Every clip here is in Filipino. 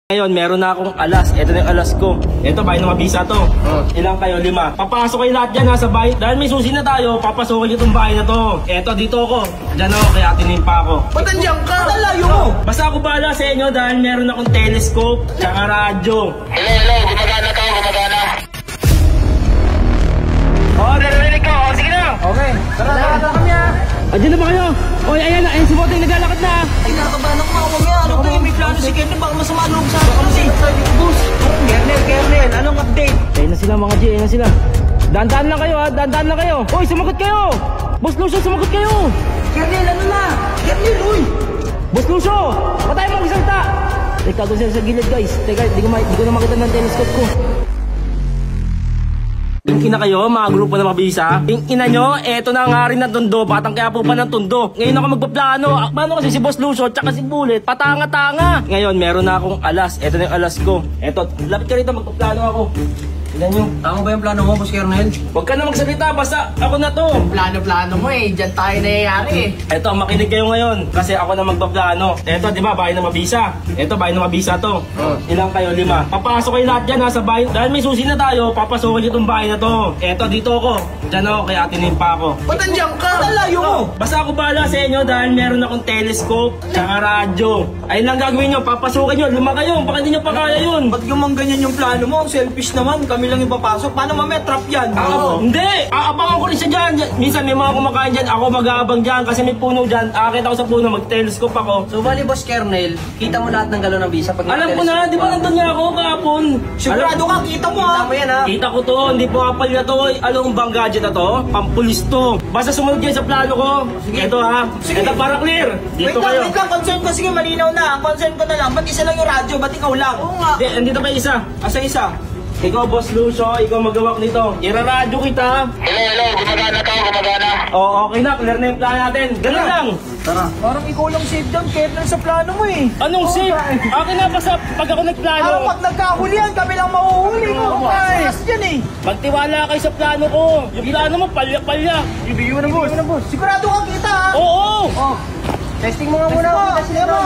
Ngayon, meron na akong alas. Ito na yung alas ko. Ito, bahay na mabisa to. Ilang kayo? 5. Papasok kayo lahat dyan ha, sa bahay. Dahil may susi na tayo, papasokin itong bahay na to. Ito, dito ako. Dyan ako, kaya tinimpa ako. Ba't nandiyan ka? Nalayo mo! Basta ako bahala sa inyo dahil meron akong telescope tsaka radyo. Hello, gumagana ka, gumagana. Narinig ko. Sige na. Okay, tara kami ha. Andiyan na ba kayo? Oy, ayan na. Ayun si Boteng naglalakad na. Ay, nakabahan ako mga mamaya. Ano tayo? May plano si Kernel. Baka masama loob sa akin. Kasi, boss. Kernel, anong update? Ayun na sila mga G, ayun na sila. Dahan-dahan lang kayo ha, dahan-dahan lang kayo. Oy, sumagot kayo. Boss Lucio, sumagot kayo. Kernel, ano na? Kernel, uy! Boss Lucio, patay mo magsalita. Teka, doon sila sa gilid guys. Teka, di ko na makita ng telescope ko. Yung ina kayo, mga grupo na mabisa. Yung ina nyo, eto na nga rin ng tundo. Batang kaya po pa ng tundo. Ngayon ako magpaplano. Paano kasi si Boss Lucio tsaka si Bullet, patanga-tanga. Ngayon, meron na akong alas. Eto na yung alas ko. Eto, lapit ka rito, magpaplano ako. Tignan nyo. Tama ba yung plano mo, Boss Kernel? Huwag ka na magsalita, basta ako na to. Plano mo eh. Diyan tayo nangyayari eh. Eto, makinig kayo ngayon. Kasi ako na magpaplano. Eto, di ba, bahay na mabisa. Eto, bahay na mabisa to. Ilang kayo? 5. Papasok kayo lahat dyan ha, sa bahay. Dahil may susi na tayo, papasokin itong bahay na to. Eto, dito ako. Diyan ako, kaya tinimpa ako. Ba't nandiyan ka? Nalayo mo! Basta ako bahala sa inyo dahil meron akong telescope tsaka radyo. Ayun lang gagawin nyo, papasukin nyo. 5 kayo, baka hindi nyo pa kaya yun. Ba't gumang ganyan yung plano mo? Selfish naman. Kami lang ipapasok. Paano mamaya trap yan? Hindi! Aabangan ko rin siya dyan. Minsan may mga kumakain dyan, ako mag-aabang dyan kasi may puno dyan. Aakit ako sa puno, mag-telescope ako. So, bali, Boss Kernel, kita mo lahat ng galon ng visa pag Alam ko na, di ba nandun nga ako kahapon? Sigurado ka, kita mo ha! Kita mo yan ha? Kita ko to, hindi po kapal na to. Alam bang gadget na to? Pampulis to. Basta sumunod kayo sa plano ko. Ito ha. Sige. Ito para clear. Dito kayo. Wait lang, concern ko. Sige, malinaw na. Ang concern ko na lang, ba't isa lang yung radyo? Ba't ikaw lang? Oo nga. Hindi, andito pa isa. Asa isa? Ikaw, Boss Lucio, ikaw magawak nito. Iraradyo kita. Hello, gumagana ka, gumagana. Oo, okay na. Clear na yung plano natin. Ganun lang. Tara. Parang ikaw lang safe dyan, Kernel, sa plano mo eh. Anong safe? Akin na basta pag ako nagplano. Parang pag nagkahulihan, kami lang mahuhuli mo. Ayos yan eh. Magtiwala kayo sa plano ko. Yung plano mo, palya-palya. Ibigay mo na, boss. Sigurado kang kita ha? Oo! Oh. Testing mo nga muna. Kita sila mo.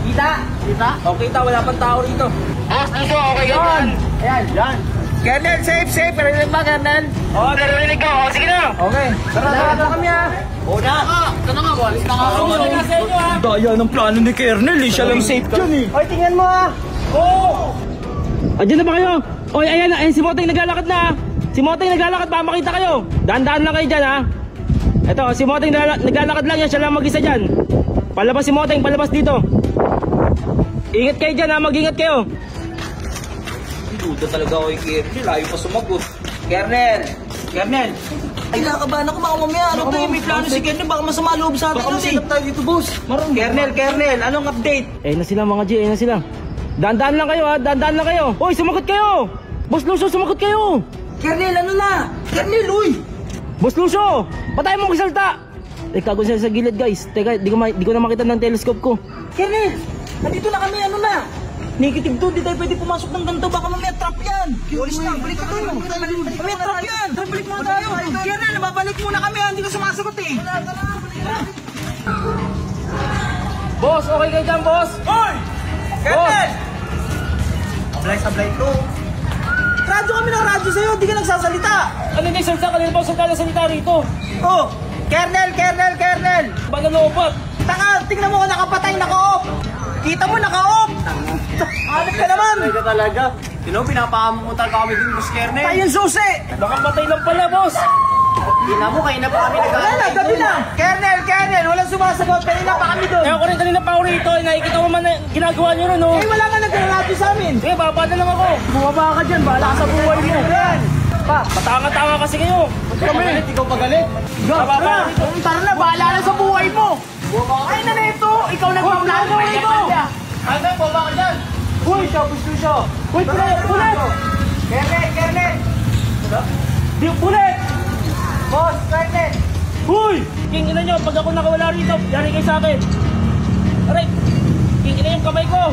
Kita? Okay, wala pang tao rito. Boss, dito, okay yan. Ayan, yan. Kernel, safe. Narinig ba, Kernel? Oo, narinig ko. Sige na. Okay. Tara kami ha. Una. Ito na nga, boss. Sumunod na sa inyo ha. Daya ng plano ni Kernel eh. Siya lang safe dyan eh. Oy, tingnan mo ha. Oo! Andiyan na ba kayo? Oy, ayan na. Ayan si Boteng naglalakad na. Si Boteng naglalakad ba? Makita kayo. Dahan-dahan lang kayo dyan ha. Ito, si Boteng naglalakad lang yan. Siya lang mag-isa dyan. Palabas si Boteng, palabas dito. Ingat kayo dyan ha. Mag-ingat kayo. Duda talaga ako yung Kernel. Ayaw pa sumagot. Kernel. Ay, nakabahan ako mga mamaya. Ano tayo? May plano si Kernel. Baka masama loob sa atin. Baka masilap tayo dito, boss. Kernel. Anong update? Ayun na sila mga G, ayun na sila. Dahan-dahan lang kayo ha. Dahan-dahan lang kayo. Oy, sumagot kayo. Boss Lucio, sumagot kayo. Kernel, ano na? Kernel, uy! Boss Lucio, patay mo magsalita. Teka, doon sila sa gilid guys. Teka, di ko na makita ng telescope ko. Kernel, nandito na kami. Ano na? Negative 2, di tayo pwede pumasok ng ganito. Baka mamaya trap yan. Ulis na, balik ka tayo. Mamaya trap yan. Balik muna tayo. Kernel, babalik muna kami. Hindi ko sumasagot eh. Boss, okay kayo dyan, boss? Hoy! Kernel! Sablay to. Radyo kami ng radyo sa'yo. Hindi ka nagsasalita. Ano hindi salita? Kanina ba salita na salita rito? Oh! Kernel! Ba nalobat? Tanga, tingnan mo kung nakapatay, naka-off. Kita mo, naka-off. Hanap ka naman. Ka talaga. Pinapakamutan ka kami din, Boss Kernel. Tayo yung susi. Nakapatay lang pala, boss. Tingnan mo, kayo na pa kami Wala na, gabi na. Kernel, walang sumasagot. Kanina pa kami doon. Eh ako rin kanina pa ako rito. Nakikita mo man na ginagawa nyo rin, no? Eh, wala ka nagkaradyo sa amin. Sige, baba na lang ako. Bumaba ka dyan, bahala ka sa buhay mo. Yan. Pa, patanga-tanga kasi kayo. Kami. Ikaw pagalit. Bababa. Tara na, bahala na sa buhay mo. Ay na nito, ikaw nagpaplano ito. Hanggang baba ka dyan. Uy, siya. Uy, pulit. Kernel. Di, pulit! Boss, Kernel. Huy! King ina nyo, pag ako nakawala rito, yari kayo sa akin. Aray! King ina yung kamay ko.